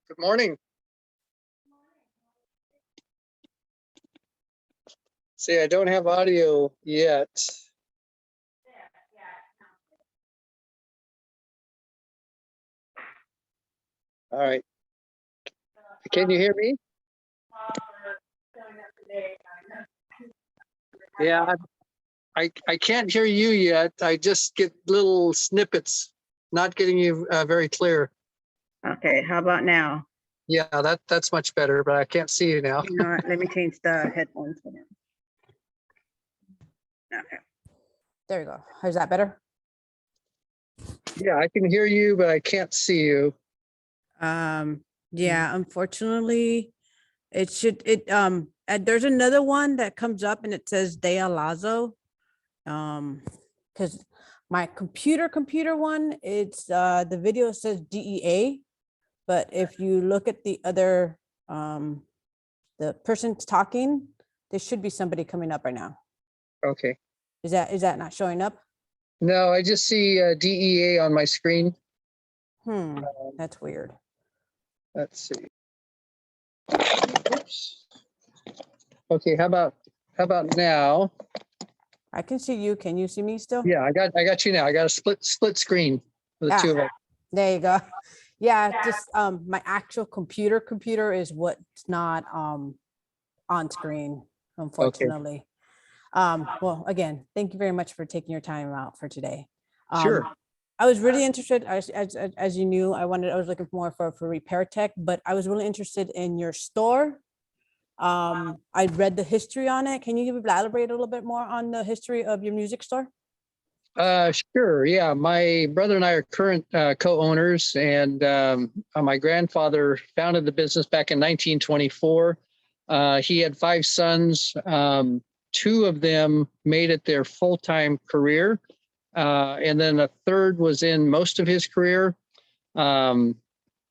Good morning. See, I don't have audio yet. All right. Can you hear me? Yeah, I can't hear you yet. I just get little snippets, not getting you very clear. Okay, how about now? Yeah, that's much better, but I can't see you now. You know what? Let me change the headphones for them. Okay. There you go. Is that better? Yeah, I can hear you, but I can't see you. Yeah, unfortunately, there's another one that comes up and it says Dea Lazo. Because my computer one, it's the video says DEA, but if you look at the other the person's talking, there should be somebody coming up right now. Okay. Is that not showing up? No, I just see DEA on my screen. That's weird. Let's see. Oops. Okay, how about now? I can see you. Can you see me still? Yeah, I got you now. I got a split screen for the two of us. There you go. Yeah, just my actual computer is what's not on screen, unfortunately. Well, again, thank you very much for taking your time out for today. Sure. I was really interested, as you knew, I was looking more for repair tech, but I was really interested in your store. I read the history on it. Can you elaborate a little bit more on the history of your music store? Sure. Yeah. My brother and I are current co-owners, and my grandfather founded the business back in 1924. He had 5 sons. 2 of them made it their full-time career. And then a third was in most of his career.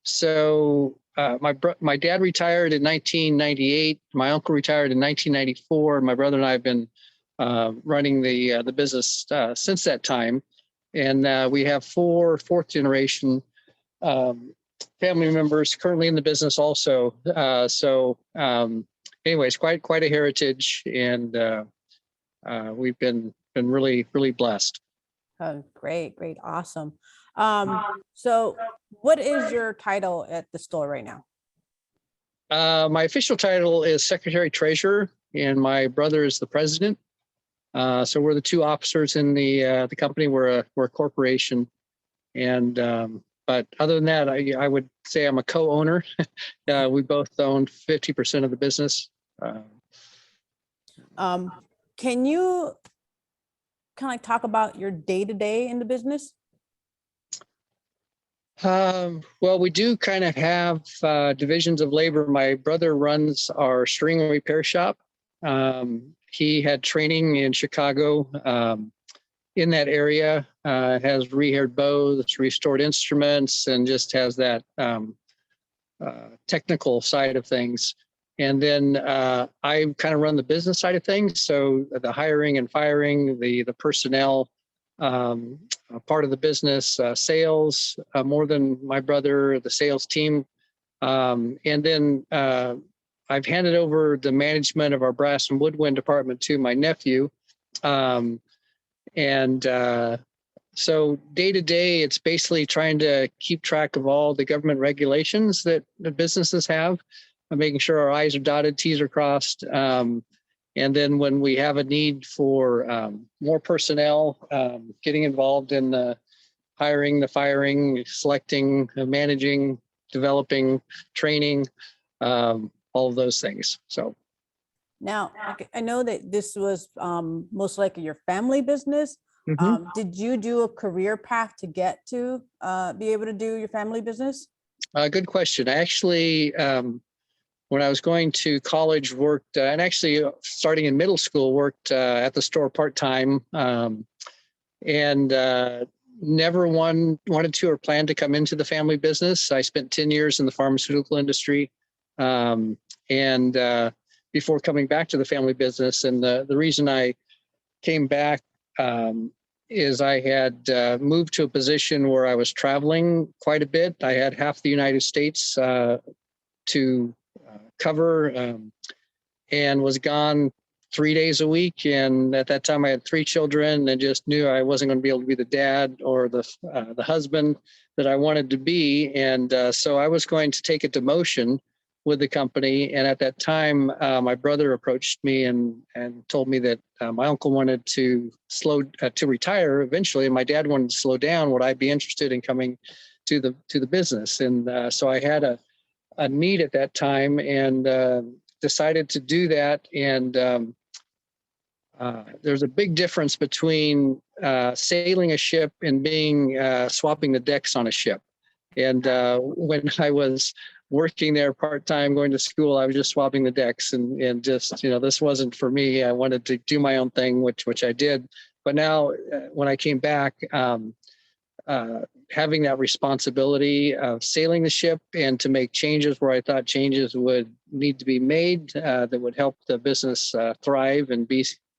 So my dad retired in 1998. My uncle retired in 1994. My brother and I have been running the business since that time, and we have 4 fourth generation family members currently in the business also. Anyways, quite a heritage, and we've been really blessed. Oh, great, awesome. So what is your title at the store right now? My official title is Secretary Treasurer, and my brother is the president. So we're the 2 officers in the company. We're a corporation, and but other than that, I would say I'm a co-owner. We both own 50% of the business. Can you kind of like talk about your day-to-day in the business? Well, we do kind of have divisions of labor. My brother runs our string repair shop. He had training in Chicago in that area, has rehaired bows, restored instruments, and just has that technical side of things. And then I kind of run the business side of things. So the hiring and firing, the personnel part of the business, sales, more than my brother, the sales team. And then I've handed over the management of our brass and woodwind department to my nephew. So day to day, it's basically trying to keep track of all the government regulations that the businesses have, making sure our I's are dotted, T's are crossed. And then when we have a need for more personnel, getting involved in the hiring, the firing, selecting, managing, developing, training, all of those things. So now I know that this was most likely your family business. Did you do a career path to get to be able to do your family business? Good question. I actually, when I was going to college, worked, and actually starting in middle school, worked at the store part-time, and never wanted to or planned to come into the family business. I spent 10 years in the pharmaceutical industry, and before coming back to the family business. And the reason I came back is I had moved to a position where I was traveling quite a bit. I had half the United States to cover, and was gone 3 days a week. And at that time I had 3 children and just knew I wasn't going to be able to be the dad or the husband that I wanted to be. And so I was going to take a demotion with the company. And at that time, my brother approached me and told me that my uncle wanted to retire eventually, and my dad wanted to slow down. Would I be interested in coming to the business? And so I had a need at that time, and decided to do that. And there's a big difference between sailing a ship and being swapping the decks on a ship. And when I was working there part-time, going to school, I was just swapping the decks and just, this wasn't for me. I wanted to do my own thing, which I did. But now when I came back, having that responsibility of sailing the ship and to make changes where I thought changes would need to be made that would help the business thrive and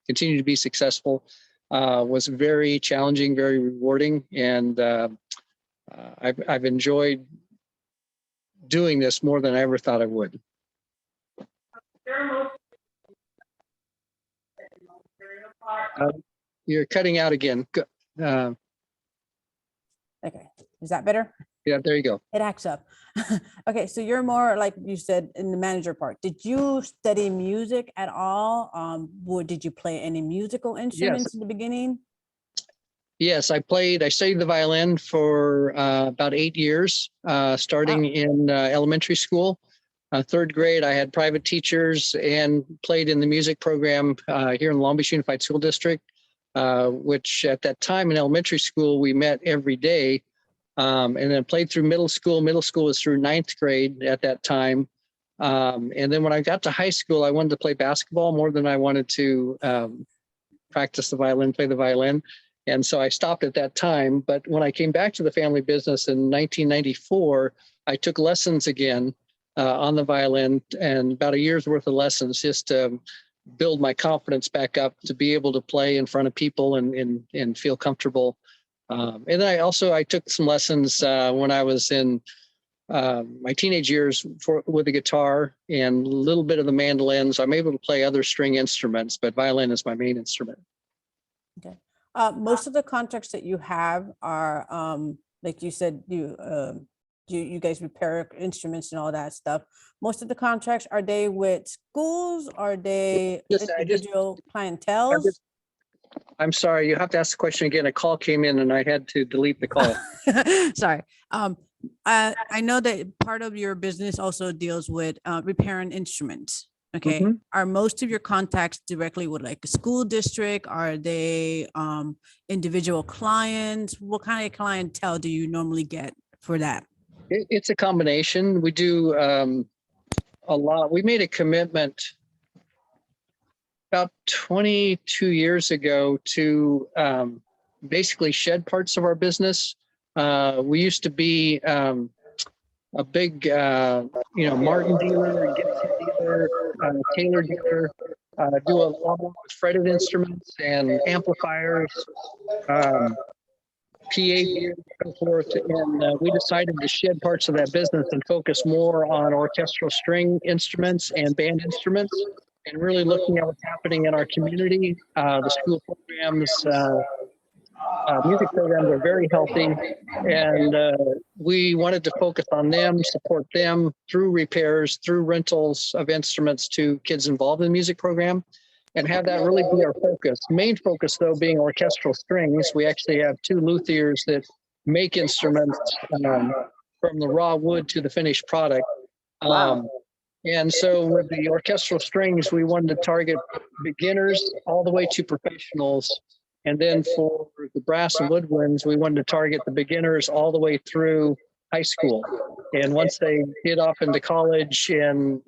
continue to be successful was very challenging, very rewarding. And I've enjoyed doing this more than I ever thought I would. You're cutting out again. Okay, is that better? Yeah, there you go. It acts up. Okay, so you're more like you said in the manager part. Did you study music at all? Or did you play any musical instruments in the beginning? Yes, I studied the violin for about 8 years, starting in elementary school. 3rd grade, I had private teachers and played in the music program here in Long Beach Unified School District, which at that time in elementary school, we met every day. And then played through middle school. Middle school was through 9th grade at that time. And then when I got to high school, I wanted to play basketball more than I wanted to practice the violin, play the violin. And so I stopped at that time. But when I came back to the family business in 1994, I took lessons again on the violin, and about a year's worth of lessons just to build my confidence back up to be able to play in front of people and feel comfortable. And then I took some lessons when I was in my teenage years with the guitar and a little bit of the mandolin. So I'm able to play other string instruments, but violin is my main instrument. Okay. Most of the contracts that you have are, like you said, you guys repair instruments and all that stuff. Most of the contracts, are they with schools? Are they individual clientele? I'm sorry, you have to ask the question again. A call came in and I had to delete the call. Sorry. I know that part of your business also deals with repairing instruments. Okay. Mm-hmm. Are most of your contacts directly with like a school district? Are they individual clients? What kind of clientele do you normally get for that? It's a combination. We do a lot. We made a commitment about 22 years ago to basically shed parts of our business. We used to be a big, Martin dealer, Gibson dealer, Taylor dealer, do a lot with fretted instruments and amplifiers, PA gear, and so forth. And we decided to shed parts of that business and focus more on orchestral string instruments and band instruments, and really looking at what's happening in our community. The school programs, music programs are very healthy, and we wanted to focus on them, support them through repairs, through rentals of instruments to kids involved in the music program, and have that really be our focus. Main focus, though, being orchestral strings. We actually have 2 luthiers that make instruments from the raw wood to the finished product. And so with the orchestral strings, we wanted to target beginners all the way to professionals. And then for the brass and woodwinds, we wanted to target the beginners all the way through high school. And once they get off into college, and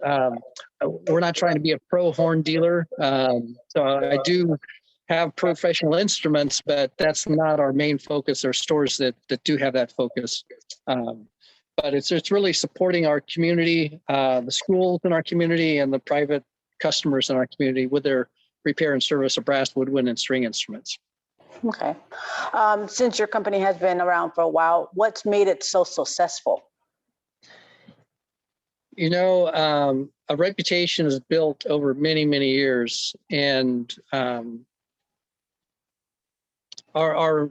we're not trying to be a pro horn dealer. So I do have professional instruments, but that's not our main focus. There are stores that do have that focus. But it's really supporting our community, the schools in our community, and the private customers in our community with their repair and service of brass, woodwind, and string instruments. Okay. Since your company has been around for a while, what's made it so successful? You know, a reputation is built over many, many years, and our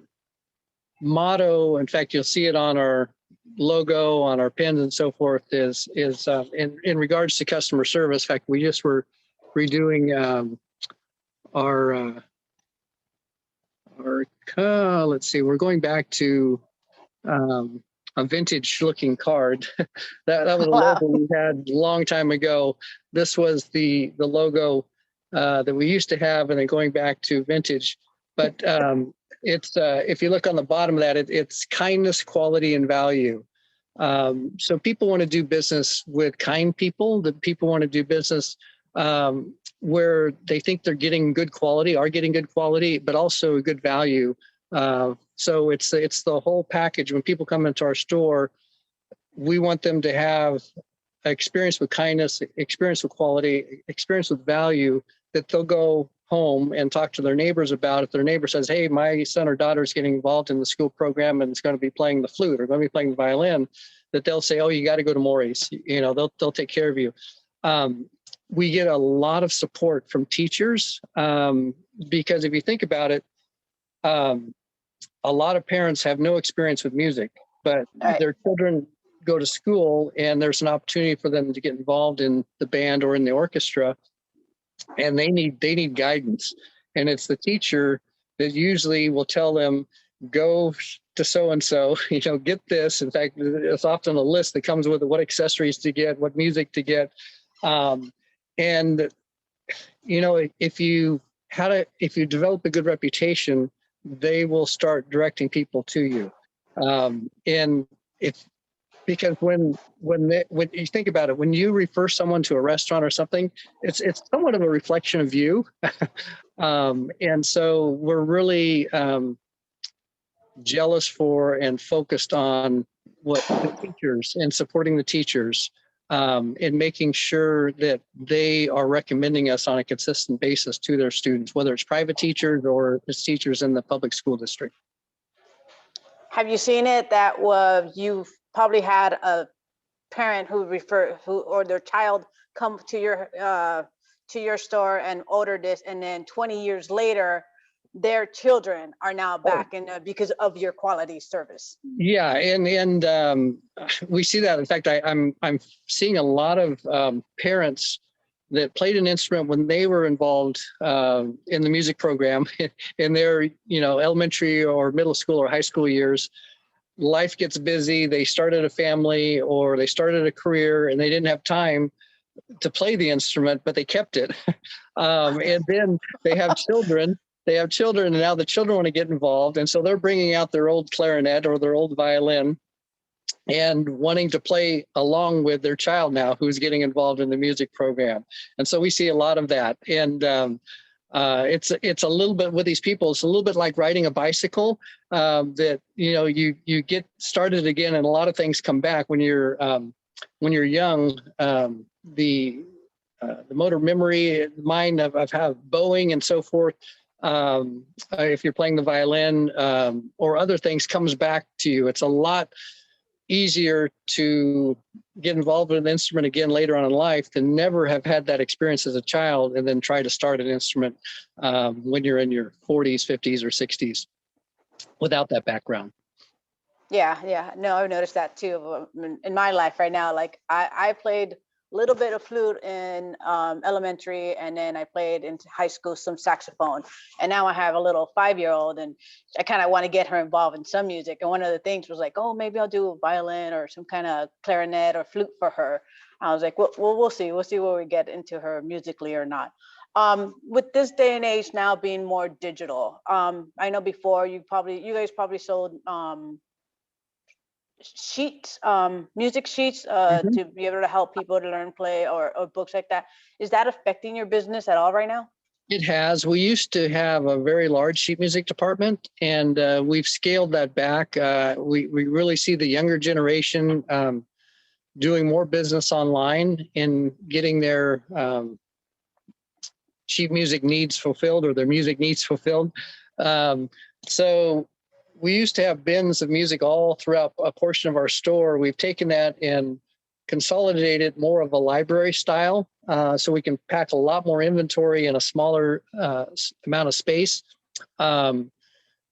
motto, in fact, you'll see it on our logo, on our pins and so forth, is in regards to customer service. In fact, we just were redoing our let's see, we're going back to a vintage looking card. that was a Wow. logo we had a long time ago. This was the logo that we used to have, and then going back to vintage. But it's if you look on the bottom of that, it's kindness, quality, and value. So people want to do business with kind people. The people want to do business where they think they're getting good quality, are getting good quality, but also good value. So it's the whole package. When people come into our store, we want them to have experience with kindness, experience with quality, experience with value that they'll go home and talk to their neighbors about. If their neighbor says, hey, my son or daughter is getting involved in the school program and is going to be playing the flute or going to be playing the violin, that they'll say, oh, you got to go to Morey's. You know, they'll take care of you. We get a lot of support from teachers because if you think about it, a lot of parents have no experience with music, but Right. their children go to school and there's an opportunity for them to get involved in the band or in the orchestra, and they need guidance. And it's the teacher that usually will tell them, go to so-and-so, you know, get this. In fact, it's often a list that comes with what accessories to get, what music to get. And, you know, if you develop a good reputation, they will start directing people to you. And it's because when you think about it, when you refer someone to a restaurant or something, it's somewhat of a reflection of you. And so we're really jealous for and focused on what the teachers and supporting the teachers and making sure that they are recommending us on a consistent basis to their students, whether it's private teachers or it's teachers in the public school district. Have you seen it that you've probably had a parent who or their child come to your store and order this, and then 20 years later, their children are now back in because of your quality service? Yeah, and we see that. In fact, I'm seeing a lot of parents that played an instrument when they were involved in the music program in their, you know, elementary or middle school or high school years. Life gets busy. They started a family or they started a career and they didn't have time to play the instrument, but they kept it. And then they have children. And now the children want to get involved. And so they're bringing out their old clarinet or their old violin and wanting to play along with their child now who's getting involved in the music program. And so we see a lot of that. And it's a little bit with these people, it's a little bit like riding a bicycle that, you know, you get started again and a lot of things come back when you're young. The motor memory, mind of how bowing and so forth, if you're playing the violin or other things, comes back to you. It's a lot easier to get involved with an instrument again later on in life than never have had that experience as a child and then try to start an instrument when you're in your 40s, 50s, or 60s without that background. Yeah. No, I've noticed that too in my life right now. Like I played a little bit of flute in elementary, and then I played into high school some saxophone, and now I have a little 5-year-old, and I kind of want to get her involved in some music. And one of the things was like, oh, maybe I'll do a violin or some kind of clarinet or flute for her. I was like, well, we'll see where we get into her musically or not. With this day and age now being more digital, I know before you guys probably sold sheets, music sheets to be able to help people to learn, play, or books like that. Is that affecting your business at all right now? It has. We used to have a very large sheet music department, and we've scaled that back. We really see the younger generation doing more business online and getting their sheet music needs fulfilled or their music needs fulfilled. So we used to have bins of music all throughout a portion of our store. We've taken that and consolidated more of a library style, so we can pack a lot more inventory in a smaller amount of space.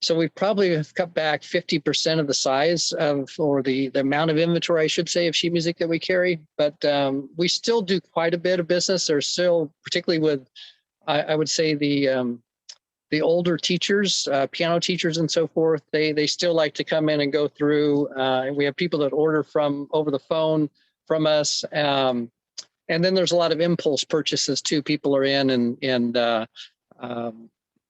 So we probably have cut back 50% of the size of, or the amount of inventory, I should say, of sheet music that we carry. But we still do quite a bit of business. There's still, particularly with, I would say, the older teachers, piano teachers and so forth, they still like to come in and go through. We have people that order from over the phone from us. And then there's a lot of impulse purchases too. People are in and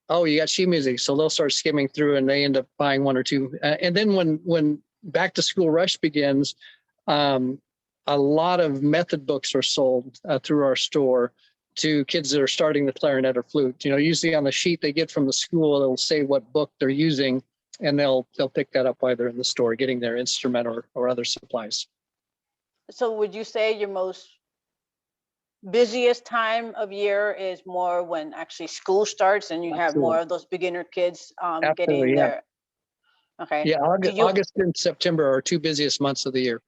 oh, you got sheet music. So they'll start skimming through and they end up buying one or two. And then when back to school rush begins, a lot of method books are sold through our store to kids that are starting the clarinet or flute. You know, usually on the sheet they get from the school, it'll say what book they're using, and they'll pick that up while they're in the store getting their instrument or other supplies. So would you say your most busiest time of year is more when actually school starts and you have more of those beginner kids getting yeah. their, okay. Yeah, August and September are two busiest months of the year.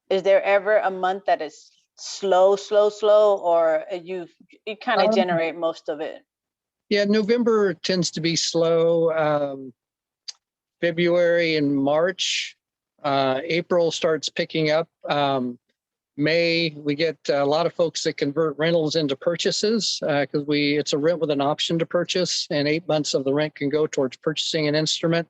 Is there ever a month that is slow, or you kind of generate most of it? Yeah, November tends to be slow. February and March, April starts picking up. May, we get a lot of folks that convert rentals into purchases because it's a rent with an option to purchase, and 8 months of the rent can go towards purchasing an instrument.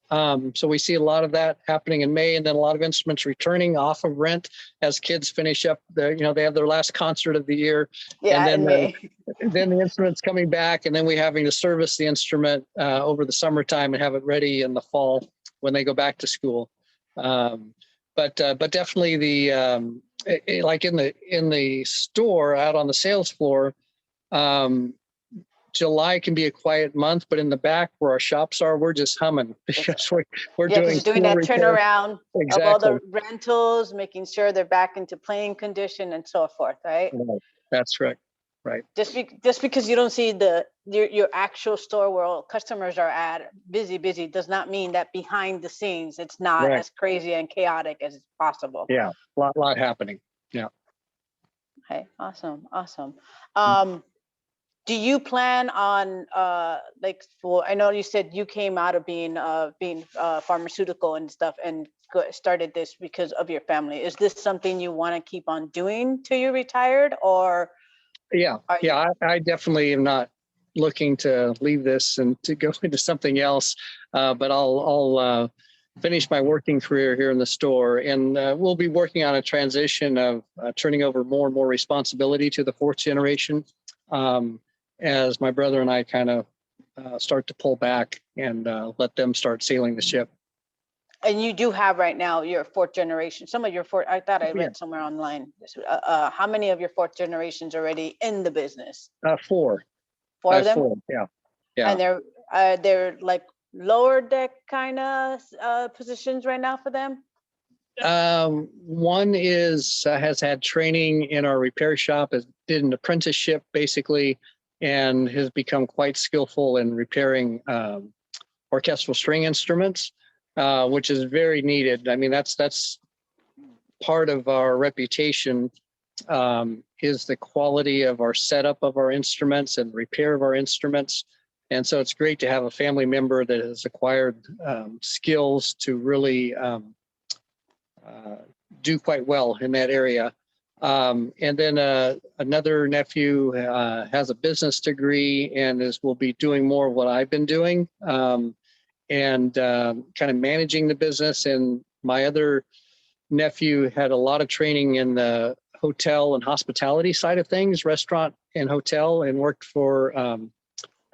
So we see a lot of that happening in May, and then a lot of instruments returning off of rent as kids finish up they have their last concert of the year. Yeah, and in May. then the instrument's coming back, and then we having to service the instrument over the summertime and have it ready in the fall when they go back to school. But definitely like in the store out on the sales floor, July can be a quiet month, but in the back where our shops are, we're just humming because we're doing that turnaround exactly. of all the rentals, making sure they're back into playing condition and so forth, right? That's right. Right. Just because you don't see your actual store where all customers are at busy does not mean that behind the scenes it's not as crazy and chaotic as it's possible. Yeah, lot happening. Yeah. Okay, awesome. Do you plan on I know you said you came out of being pharmaceutical and stuff and started this because of your family. Is this something you want to keep on doing till you're retired, or? Yeah, I definitely am not looking to leave this and to go into something else, but I'll finish my working career here in the store, and we'll be working on a transition of turning over more and more responsibility to the fourth generation as my brother and I kind of start to pull back and let them start sailing the ship. And you do have right now your fourth generation. Some of your fourth, I thought I read somewhere online. How many of your fourth generations already in the business? 4. 4 of them? 4, yeah. And they're like lower deck kind of positions right now for them? One has had training in our repair shop, did an apprenticeship basically, and has become quite skillful in repairing orchestral string instruments. Which is very needed. I mean, that's part of our reputation is the quality of our setup of our instruments and repair of our instruments. And so it's great to have a family member that has acquired skills to really do quite well in that area. And then another nephew has a business degree and will be doing more of what I've been doing. And kind of managing the business. And my other nephew had a lot of training in the hotel and hospitality side of things, restaurant and hotel, and worked for a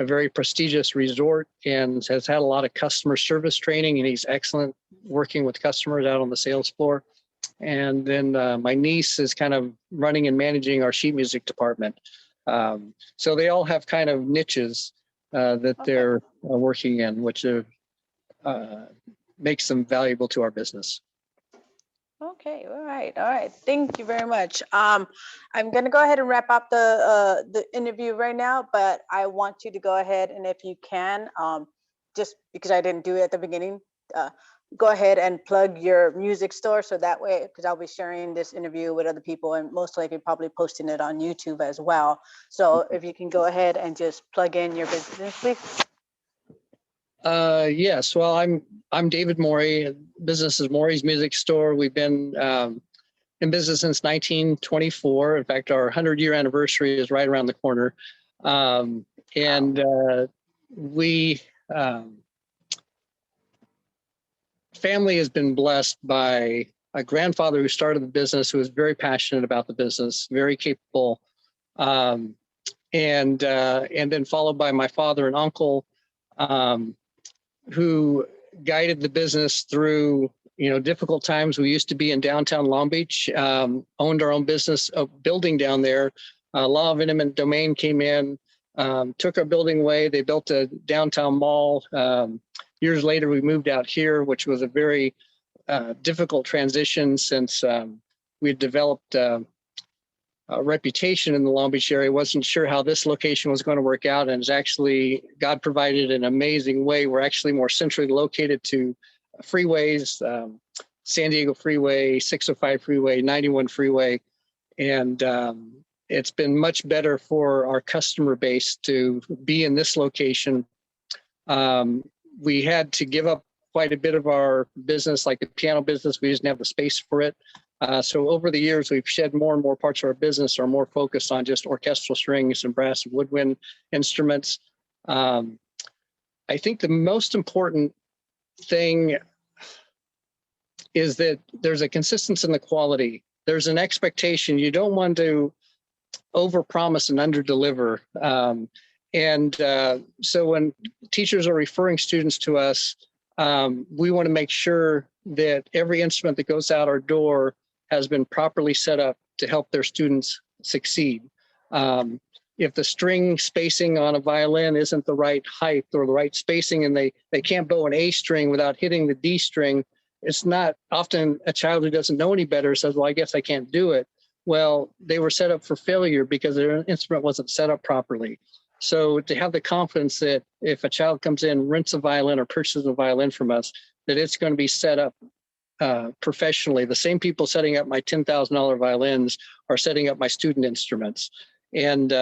very prestigious resort and has had a lot of customer service training, and he's excellent working with customers out on the sales floor. And then my niece is kind of running and managing our sheet music department. So they all have kind of niches that they're working in, which makes them valuable to our business. Okay, all right. Thank you very much. I'm going to go ahead and wrap up the interview right now, but I want you to go ahead and if you can, just because I didn't do it at the beginning, go ahead and plug your music store. So that way, because I'll be sharing this interview with other people and most likely probably posting it on YouTube as well. So if you can go ahead and just plug in your business, please. Yes. Well, I'm David Morey. Business is Morey's Music Store. We've been in business since 1924. In fact, our 100-year anniversary is right around the corner. We family has been blessed by a grandfather who started the business, who was very passionate about the business, very capable, and then followed by my father and uncle, who guided the business through difficult times. We used to be in downtown Long Beach, owned our own business, a building down there. Law of eminent domain came in, took our building away. They built a downtown mall. Years later, we moved out here, which was a very difficult transition since we had developed a reputation in the Long Beach area. Wasn't sure how this location was going to work out, and it's actually, God provided an amazing way. We're actually more centrally located to freeways, San Diego Freeway, 605 Freeway, 91 Freeway, and it's been much better for our customer base to be in this location. We had to give up quite a bit of our business, like the piano business. We didn't have the space for it. So over the years, we've shed more and more parts of our business are more focused on just orchestral strings and brass and woodwind instruments. I think the most important thing is that there's a consistency in the quality. There's an expectation. You don't want to overpromise and underdeliver. So when teachers are referring students to us, we want to make sure that every instrument that goes out our door has been properly set up to help their students succeed. If the string spacing on a violin isn't the right height or the right spacing, and they can't bow an A string without hitting the D string, it's not often a child who doesn't know any better says, well, I guess I can't do it. Well, they were set up for failure because their instrument wasn't set up properly. So to have the confidence that if a child comes in, rents a violin or purchases a violin from us, that it's going to be set up professionally. The same people setting up my $10,000 violins are setting up my student instruments. And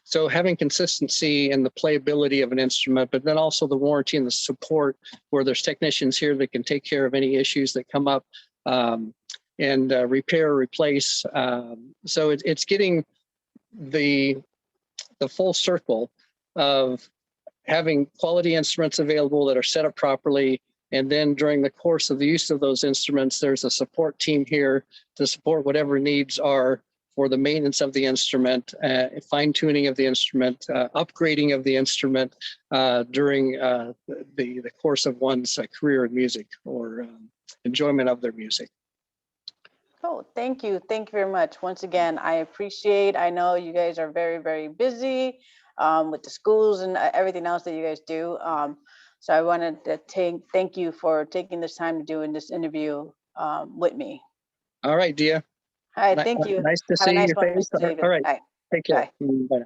so having consistency in the playability of an instrument, but then also the warranty and the support where there's technicians here that can take care of any issues that come up and repair or replace. So it's getting the full circle of having quality instruments available that are set up properly. And then during the course of the use of those instruments, there's a support team here to support whatever needs are for the maintenance of the instrument, fine tuning of the instrument, upgrading of the instrument during the course of one's career in music or enjoyment of their music. Oh, thank you. Thank you very much. Once again, I know you guys are very, very busy with the schools and everything else that you guys do. So I wanted to thank you for taking this time to doing this interview with me. All right, Dia. All right, thank you. Nice to Have a see nice your one, face. Mr. David. All right, Bye. take care. Bye. Bye.